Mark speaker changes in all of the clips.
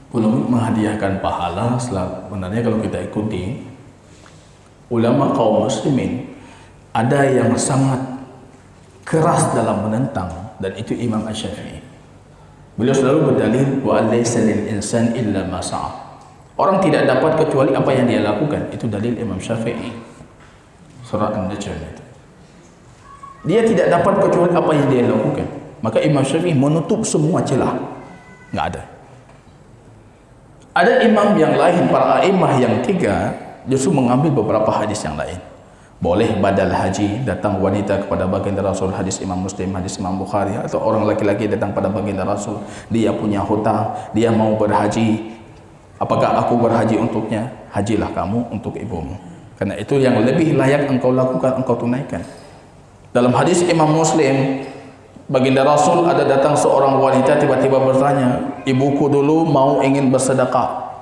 Speaker 1: Polemik menghadiahkan pahala sebenarnya kalau kita ikuti ulama kaum muslimin, ada yang sangat keras dalam menentang, dan itu Imam Asy-Syafi'i. Beliau selalu berdalil wa laysa lil insan illa ma sa'a. Orang tidak dapat kecuali apa yang dia lakukan. Itu dalil Imam Syafi'i. Surah An-Najm itu. Dia tidak dapat kecuali apa yang dia lakukan. Maka Imam Syafi'i menutup semua celah. Enggak ada. Ada imam yang lain, para a'imah yang tiga, justru mengambil beberapa hadis yang lain. Boleh badal haji, datang wanita kepada baginda Rasul, hadis Imam Muslim, hadis Imam Bukhari, atau orang laki-laki datang pada baginda Rasul, dia punya hutang, dia mau berhaji, apakah aku berhaji untuknya? Hajilah kamu untuk ibumu, karena itu yang lebih layak engkau lakukan, engkau tunaikan. Dalam hadis Imam Muslim, baginda Rasul ada datang seorang wanita tiba-tiba bertanya, ibuku dulu ingin bersedekah,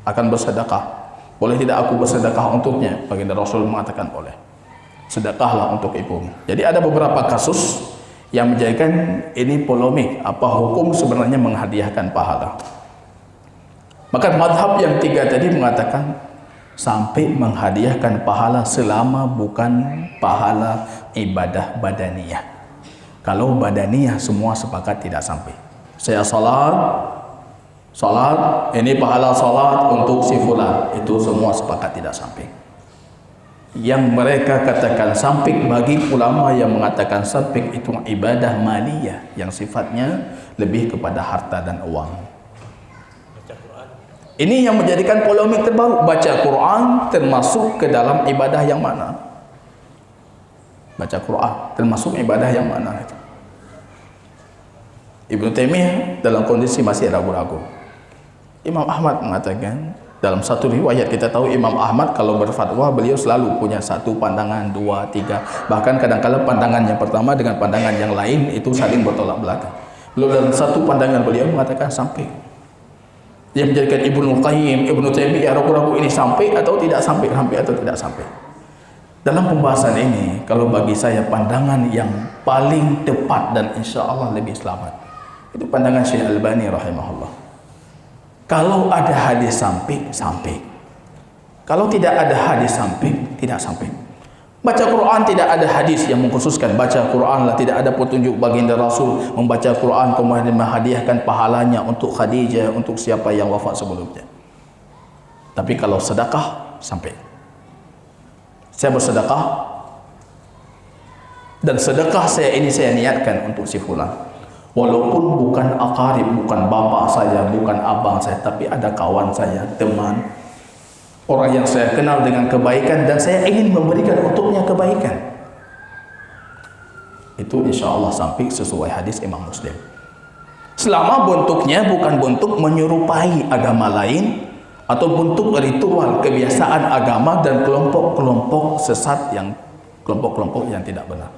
Speaker 1: akan bersedekah, boleh tidak aku bersedekah untuknya? Baginda Rasul mengatakan boleh. Sedekahlah untuk ibumu. Jadi ada beberapa kasus yang menjadikan ini polemik, apa hukum sebenarnya menghadiahkan pahala. Maka madhab yang tiga tadi mengatakan sampai menghadiahkan pahala selama bukan pahala ibadah badaniyah. Kalau badaniyah semua sepakat tidak sampai. Saya salat, ini pahala salat untuk si fulan, itu semua sepakat tidak sampai. Yang mereka katakan sampai, bagi ulama yang mengatakan sampai, itu ibadah maliyah yang sifatnya lebih kepada harta dan uang. Ini yang menjadikan polemik terbaru. Baca Quran termasuk ke dalam ibadah yang mana? Baca Quran termasuk ibadah yang mana? Ibnu Taimiyah dalam kondisi masih ragu-ragu. Imam Ahmad mengatakan, dalam satu riwayat kita tahu Imam Ahmad kalau berfatwa beliau selalu punya satu pandangan, dua, tiga, bahkan kadang-kadang pandangan yang pertama dengan pandangan yang lain itu saling bertolak belakang. Beliau dalam satu pandangan beliau mengatakan sampai. Dia menjadikan Ibnu Qayyim, Ibnu Taimiyah ragu-ragu ini sampai atau tidak sampai, sampai atau tidak sampai. Dalam pembahasan ini, kalau bagi saya pandangan yang paling tepat dan insya Allah lebih selamat, itu pandangan Syekh Albani rahimahullah. Kalau ada hadis sampai, sampai. Kalau tidak ada hadis sampai, tidak sampai. Baca Quran tidak ada hadis yang mengkhususkan baca Quran lah, tidak ada petunjuk baginda Rasul membaca Quran kemudian menghadiahkan pahalanya untuk Khadijah, untuk siapa yang wafat sebelumnya. Tapi kalau sedekah sampai. Saya bersedekah dan sedekah saya ini saya niatkan untuk si fulan. Walaupun bukan akarib, bukan bapak saya, bukan abang saya, tapi ada kawan saya, teman, orang yang saya kenal dengan kebaikan dan saya ingin memberikan untuknya kebaikan. Itu insya Allah sampai sesuai hadis Imam Muslim. Selama bentuknya bukan bentuk menyerupai agama lain atau bentuk ritual kebiasaan agama dan kelompok-kelompok sesat yang kelompok-kelompok yang tidak benar.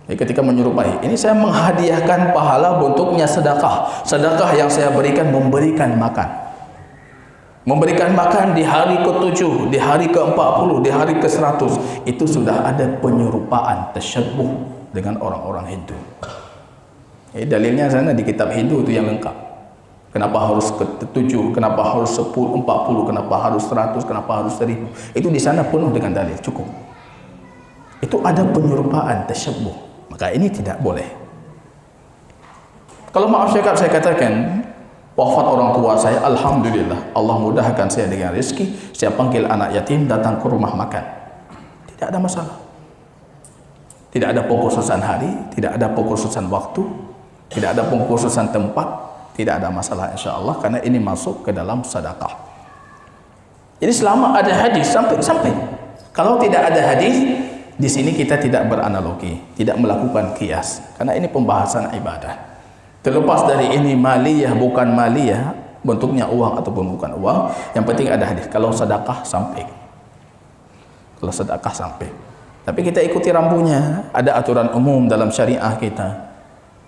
Speaker 1: Jadi ketika menyerupai, ini saya menghadiahkan pahala bentuknya sedekah. Sedekah yang saya berikan memberikan makan. Memberikan makan di hari ke-7, di hari ke-40, di hari ke-100. Itu sudah ada penyerupaan, tasyabbuh dengan orang-orang Hindu. Dalilnya sana di kitab Hindu itu yang lengkap. Kenapa harus ke-7, kenapa harus 10, 40, kenapa harus 100, kenapa harus 1000. Itu di sana penuh dengan dalil, cukup. Itu ada penyerupaan, tasyabbuh. Maka ini tidak boleh. Kalau maaf saya katakan wafat orang tua saya, alhamdulillah Allah mudahkan saya dengan rezeki, saya panggil anak yatim datang ke rumah makan, tidak ada masalah. Tidak ada pengkhususan hari, tidak ada pengkhususan waktu, tidak ada pengkhususan tempat, tidak ada masalah insya Allah, karena ini masuk ke dalam sedekah. Jadi selama ada hadis sampai. Kalau tidak ada hadis, di sini kita tidak beranalogi, tidak melakukan kias, karena ini pembahasan ibadah. Terlepas dari ini maliyah bukan maliyah, bentuknya uang ataupun bukan uang, yang penting ada hadis. Kalau sedekah sampai. Kalau sedekah sampai. Tapi kita ikuti rambunya, ada aturan umum dalam syariah kita.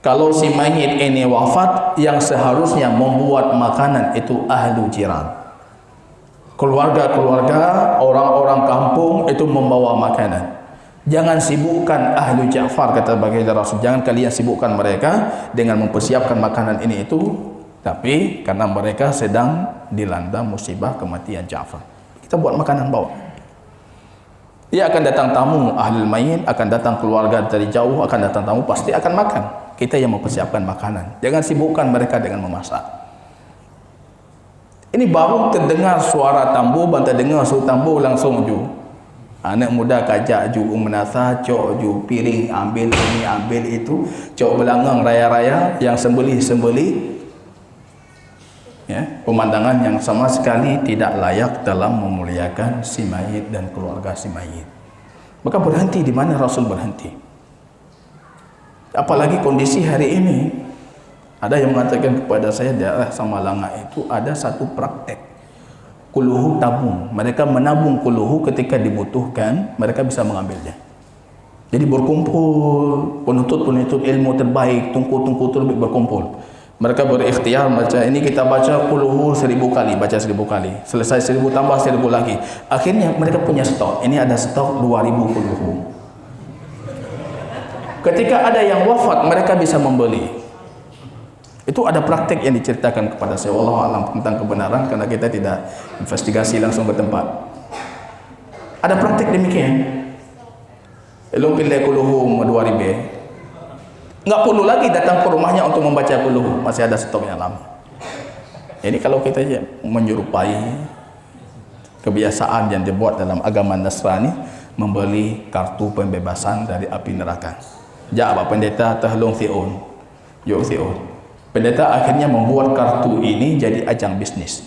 Speaker 1: Kalau si mayit ini wafat, yang seharusnya membuat makanan itu ahlu jiran. Keluarga-keluarga, orang-orang kampung itu membawa makanan. Jangan sibukkan ahlu Ja'far, kata baginda Rasul. Jangan kalian sibukkan mereka dengan mempersiapkan makanan ini itu. Tapi karena mereka sedang dilanda musibah kematian Ja'far, kita buat makanan bawa. Dia akan datang tamu ahli mayit, akan datang keluarga dari jauh, akan datang tamu, pasti akan makan. Kita yang mempersiapkan makanan. Jangan sibukkan mereka dengan memasak. Ini baru terdengar suara tambu, bantai dengar suara tambu langsung ju. Anak muda kajak ju menasa, cok ju piring, ambil ini, ambil itu, cok belangang raya-raya, yang sembelih-sembelih. Ya, pemandangan yang sama sekali tidak layak dalam memuliakan si mayit dan keluarga si mayit. Maka berhenti di mana Rasul berhenti. Apalagi kondisi hari ini. Ada yang mengatakan kepada saya, daerah Samalanga itu ada satu praktek kuluhu tabung. Mereka menabung kuluhu ketika dibutuhkan, mereka bisa mengambilnya. Jadi berkumpul penuntut-penuntut ilmu terbaik, tungku-tungku terbaik berkumpul. Mereka berikhtiar baca, ini kita baca kuluhu 1000 kali, baca 1000 kali. Selesai 1000 tambah 1000 lagi. Akhirnya mereka punya stok. Ini ada stok 2000 kuluhu. Ketika ada yang wafat, mereka bisa membeli. Itu ada praktek yang diceritakan kepada saya. Wallahu a'lam tentang kebenaran, karena kita tidak investigasi langsung ke tempat. Ada praktek demikian. Elok pilih kuluhu 2000. Nggak perlu lagi datang ke rumahnya untuk membaca kuluhu, masih ada stok yang lama. Ini kalau kita menyerupai kebiasaan yang dibuat dalam agama Nasrani, membeli kartu pembebasan dari api neraka. Jawab pendeta tahlung thi'un, yuk thi'un. Pendeta akhirnya membuat kartu ini jadi ajang bisnis.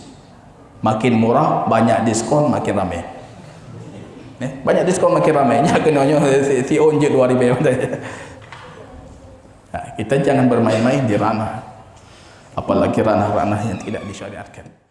Speaker 1: Makin murah, banyak diskon, makin ramai. Banyak diskon makin ramai. Kenanya thi'un je 2000. Nah, kita jangan bermain-main di ranah, apalagi ranah-ranah yang tidak disyariatkan.